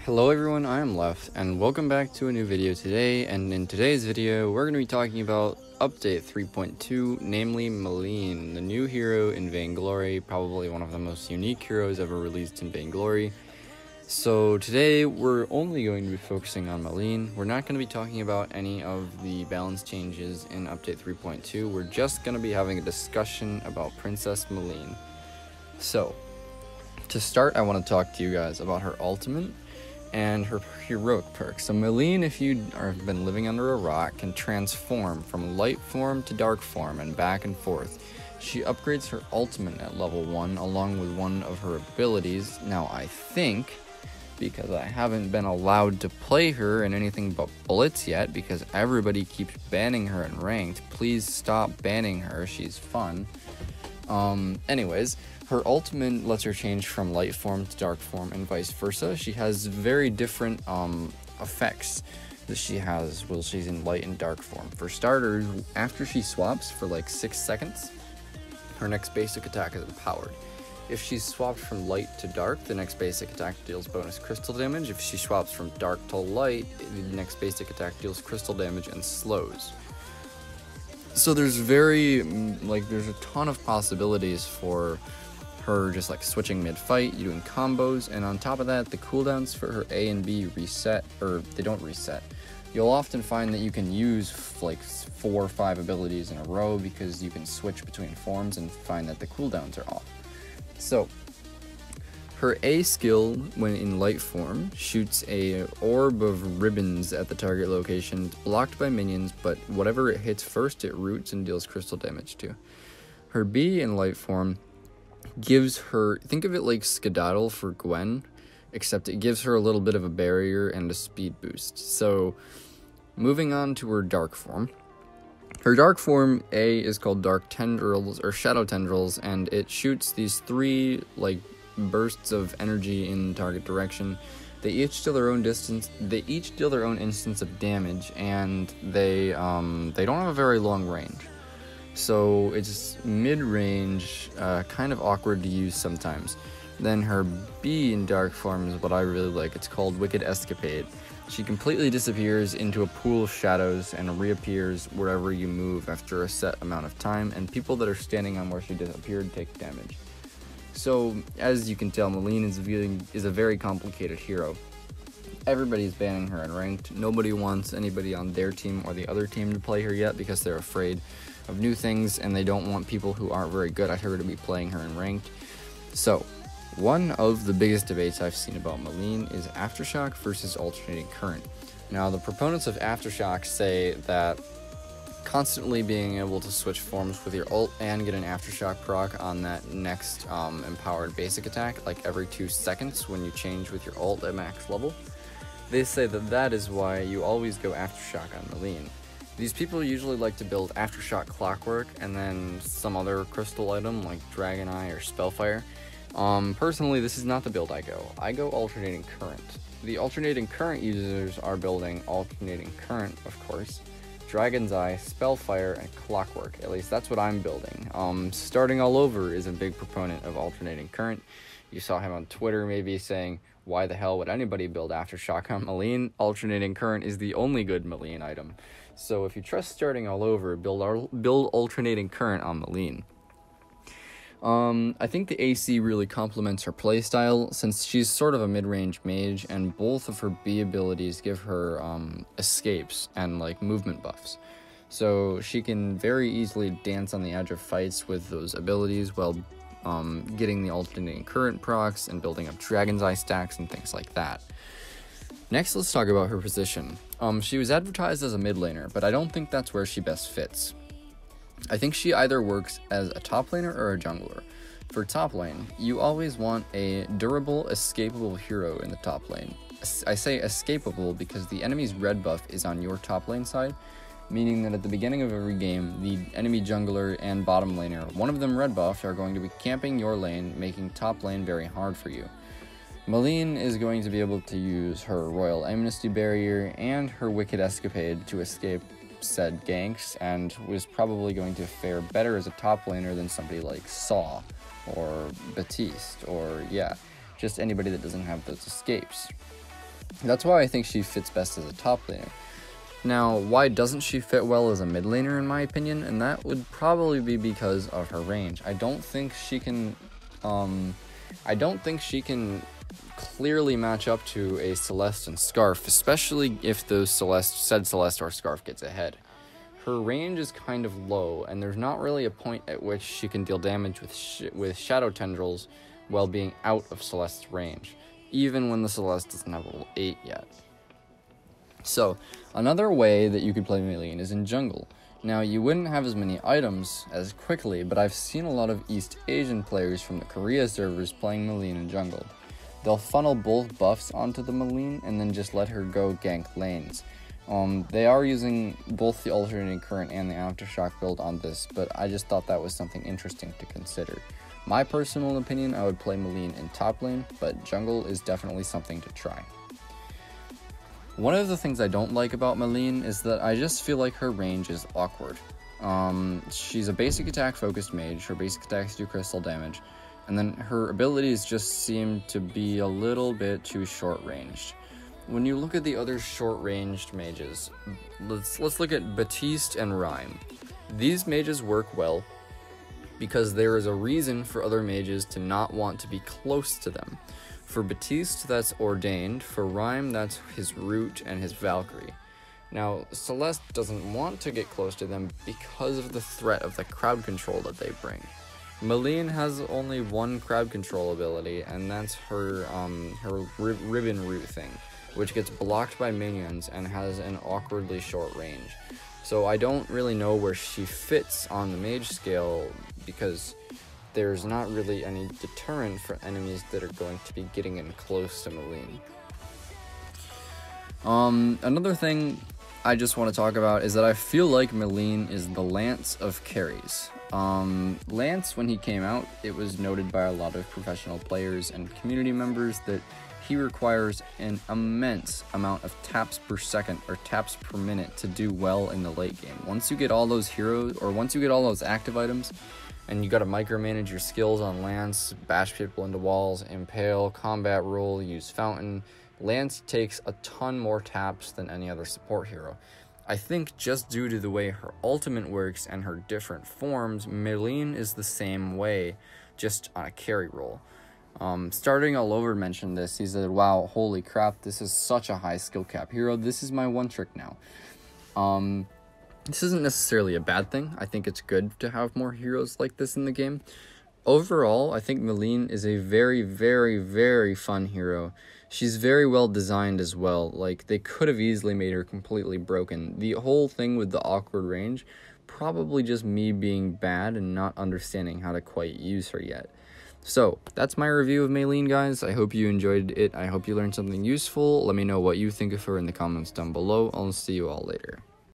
Hello everyone, I am Left, and welcome back to a new video today. And in today's video, we're going to be talking about Update 3.2, namely Malene, the new hero in Vainglory, probably one of the most unique heroes ever released in Vainglory. So today, we're only going to be focusing on Malene. We're not going to be talking about any of the balance changes in Update 3.2. We're just going to be having a discussion about Princess Malene. So, to start, I want to talk to you guys about her ultimate and her heroic perks. So Malene, if you have been living under a rock, can transform from light form to dark form and back and forth. She upgrades her ultimate at level 1 along with one of her abilities. Now I think, because I haven't been allowed to play her in anything but bullets yet because everybody keeps banning her in ranked, please stop banning her, she's fun. Anyways, her ultimate lets her change from light form to dark form and vice versa. She has very different effects that she has while she's in light and dark form. For starters, after she swaps for like 6 seconds, her next basic attack is empowered. If she's swapped from light to dark, the next basic attack deals bonus crystal damage. If she swaps from dark to light, the next basic attack deals crystal damage and slows. So there's there's a ton of possibilities for her just like switching mid-fight, you doing combos, and on top of that, the cooldowns for her A and B reset, or they don't reset. You'll often find that you can use like 4 or 5 abilities in a row because you can switch between forms and find that the cooldowns are off. So, her A skill, when in light form, shoots a orb of ribbons at the target location. It's blocked by minions, but whatever it hits first, it roots and deals crystal damage to. Her B in light form gives her, think of it like Skedaddle for Gwen, except it gives her a little bit of a barrier and a speed boost. So, moving on to her dark form. Her dark form A is called Dark Tendrils, or Shadow Tendrils, and it shoots these 3, bursts of energy in target direction. They each deal their own instance of damage, and they don't have a very long range. So it's mid-range, kind of awkward to use sometimes. Then her B in dark form is what I really like. It's called Wicked Escapade. She completely disappears into a pool of shadows and reappears wherever you move after a set amount of time, and people that are standing on where she disappeared take damage. So, as you can tell, Malene is a very complicated hero. Everybody's banning her in ranked. Nobody wants anybody on their team or the other team to play her yet because they're afraid of new things and they don't want people who aren't very good at her to be playing her in ranked. So, one of the biggest debates I've seen about Malene is Aftershock versus alternating current. Now, the proponents of Aftershock say that constantly being able to switch forms with your ult and get an Aftershock proc on that next empowered basic attack, like every 2 seconds when you change with your ult at max level. They say that that is why you always go Aftershock on Malene. These people usually like to build Aftershock Clockwork and then some other crystal item like Dragon Eye or Spellfire. Personally, this is not the build I go. I go alternating current. The alternating current users are building alternating current, of course, Dragon's Eye, Spellfire, and Clockwork. At least that's what I'm building. Starting All Over is a big proponent of alternating current. You saw him on Twitter maybe saying, why the hell would anybody build Aftershock on Malene? Alternating current is the only good Malene item. So if you trust Starting All Over, build alternating current on Malene. I think the AC really complements her playstyle since she's sort of a mid-range mage, and both of her B abilities give her escapes and movement buffs. So she can very easily dance on the edge of fights with those abilities while getting the alternating current procs and building up Dragon's Eye stacks and things like that. Next, let's talk about her position. She was advertised as a mid laner, but I don't think that's where she best fits. I think she either works as a top laner or a jungler. For top lane, you always want a durable, escapable hero in the top lane. I say escapable because the enemy's red buff is on your top lane side, meaning that at the beginning of every game, the enemy jungler and bottom laner, one of them red buff, are going to be camping your lane, making top lane very hard for you. Malene is going to be able to use her Royal Amnesty Barrier and her Wicked Escapade to escape said ganks, and was probably going to fare better as a top laner than somebody like Saw or Batiste, or just anybody that doesn't have those escapes. That's why I think she fits best as a top laner. Now, why doesn't she fit well as a mid laner in my opinion? And that would probably be because of her range. I don't think she can clearly match up to a Celeste and Scarf, especially if those Celeste or Scarf gets ahead. Her range is kind of low, and there's not really a point at which she can deal damage with Shadow Tendrils while being out of Celeste's range, even when the Celeste doesn't have level 8 yet. So, another way that you could play Malene is in jungle. Now, you wouldn't have as many items as quickly, but I've seen a lot of East Asian players from the Korea servers playing Malene in jungle. They'll funnel both buffs onto the Malene and then just let her go gank lanes. They are using both the alternating current and the aftershock build on this, but I just thought that was something interesting to consider. My personal opinion, I would play Malene in top lane, but jungle is definitely something to try. One of the things I don't like about Malene is that I just feel like her range is awkward. She's a basic attack focused mage, her basic attacks do crystal damage, and then her abilities just seem to be a little bit too short ranged. When you look at the other short-ranged mages, let's look at Baptiste and Rhyme. These mages work well because there is a reason for other mages to not want to be close to them. For Baptiste, that's Ordained. For Rhyme, that's his Root and his Valkyrie. Now, Celeste doesn't want to get close to them because of the threat of the crowd control that they bring. Malene has only one crowd control ability, and that's her ribbon root thing, which gets blocked by minions and has an awkwardly short range. So I don't really know where she fits on the mage scale because there's not really any deterrent for enemies that are going to be getting in close to Malene. Another thing I just want to talk about is that I feel like Malene is the Lance of carries. Lance, when he came out, it was noted by a lot of professional players and community members that he requires an immense amount of taps per second or taps per minute to do well in the late game. Once you get all those heroes, or once you get all those active items, and you gotta micromanage your skills on Lance, bash people into walls, impale, combat rule, use fountain, Lance takes a ton more taps than any other support hero. I think just due to the way her ultimate works and her different forms, Malene is the same way, just on a carry role. Starting all over mentioned this. He said, wow, holy crap, this is such a high skill cap hero. This is my one trick now. This isn't necessarily a bad thing. I think it's good to have more heroes like this in the game. Overall, I think Malene is a very, very, very fun hero. She's very well designed as well. Like, they could have easily made her completely broken. The whole thing with the awkward range, probably just me being bad and not understanding how to quite use her yet. So, that's my review of Malene, guys. I hope you enjoyed it. I hope you learned something useful. Let me know what you think of her in the comments down below. I'll see you all later.